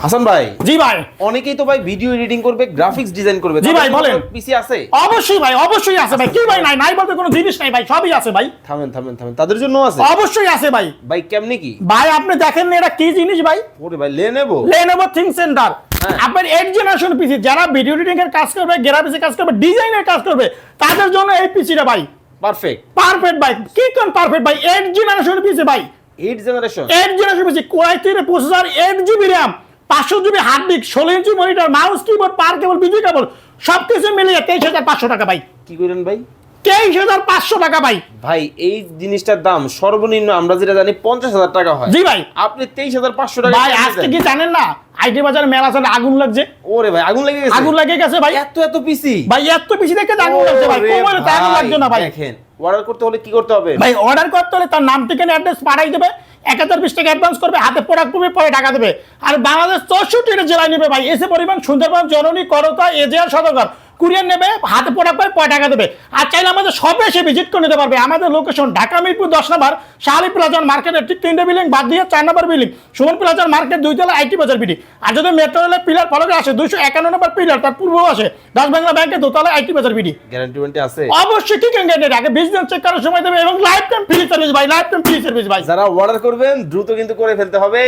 হাসান ভাই, জি ভাই। অনেকেই তো ভাই ভিডিও এডিটিং করবে, গ্রাফিক্স ডিজাইন করবে। জি ভাই, বলেন। পিসি আছে? অবশ্যই ভাই, অবশ্যই আছে ভাই। কি ভাই নাই নাই বলতে কোনো জিনিস নাই ভাই, সবই আছে ভাই। থামেন থামেন থামেন, তাদের জন্য আছে? অবশ্যই আছে ভাই। ভাই কেমনে কি? ভাই আপনি দেখেন না এটা কি জিনিস ভাই? ওরে ভাই, Lenovo Lenovo Think Center। হ্যাঁ। আপনার 8 জেনারেশন পিসি, যারা ভিডিও এডিটিং এর কাজ করবে, গ্রাফিক্সের কাজ করবে, ডিজাইনের কাজ করবে, তাদের জন্য এই পিসিটা ভাই পারফেক্ট। পারফেক্ট ভাই। কি কোন পারফেক্ট ভাই? 8 জেনারেশন পিসি ভাই, 8 generation. 8 generation PC, core i 3 processor, 8 GB RAM, 500 GB hard disk, 16 inch monitor, mouse, keyboard, power cable, বিদ্যুৎ কেবল, সবকিছু মিলিয়ে 23,500 টাকা ভাই। কি করেন ভাই? 23,500 টাকা ভাই। ভাই এই জিনিসটার দাম সর্বনিম্ন আমরা যেটা জানি 50,000 টাকা হয়। জি ভাই। আপনি 23,500 টাকা ভাই আজকে কি জানেন না, আইটি বাজারে মেলা চলে, আগুন লাগছে। ওরে ভাই, আগুন লেগে গেছে। আগুন লেগে গেছে ভাই। এত পিসি ভাই এত বেশি দেখে আগুন লাগছে ভাই। কোমরে তো আগুন লাগছে না ভাই। দেখেন, অর্ডার করতে হলে কি করতে হবে? ভাই অর্ডার করতে হলে তার নাম ঠিকানা অ্যাড্রেস পাঠাই দেবে, 1020 টাকা অ্যাডভান্স করবে, হাতে প্রোডাক্ট পাবে, পরে টাকা দেবে। আর বাংলাদেশ 64টা জেলায় নেবে ভাই। এসে পরিমাণ, সুন্দরবন, জননী, করতা, এজিআর, সদরঘাট কুরিয়ার নেবে, হাতে প্রোডাক্ট পাবে, পরে টাকা দেবে। আর চাইলে আমাদের সবে এসে ভিজিট করে নিতে পারবে। আমাদের লোকেশন ঢাকা মিরপুর 10 নম্বর শাহালি প্লাজার মার্কেটের ঠিক 3টে বিল্ডিং বাদ দিয়ে 4 নম্বর বিল্ডিং সুমন প্লাজার মার্কেট 2 তলা আইটি বাজার বিডি। আর যদি মেট্রো রেলের পিলার ফলকে আসে 251 নম্বর পিলার, তার পূর্ব আসে 10 বাংলা ব্যাংকের 2 তলা আইটি বাজার বিডি। গ্যারান্টি ওয়ারেন্টি আছে? অবশ্যই ঠিক গ্যারান্টি। আগে বিজনেস চেক করার সময় দেবে এবং লাইফ টাইম ফ্রি সার্ভিস ভাই, লাইফ টাইম ফ্রি সার্ভিস ভাই। যারা অর্ডার করবেন দ্রুত কিন্তু করে ফেলতে হবে।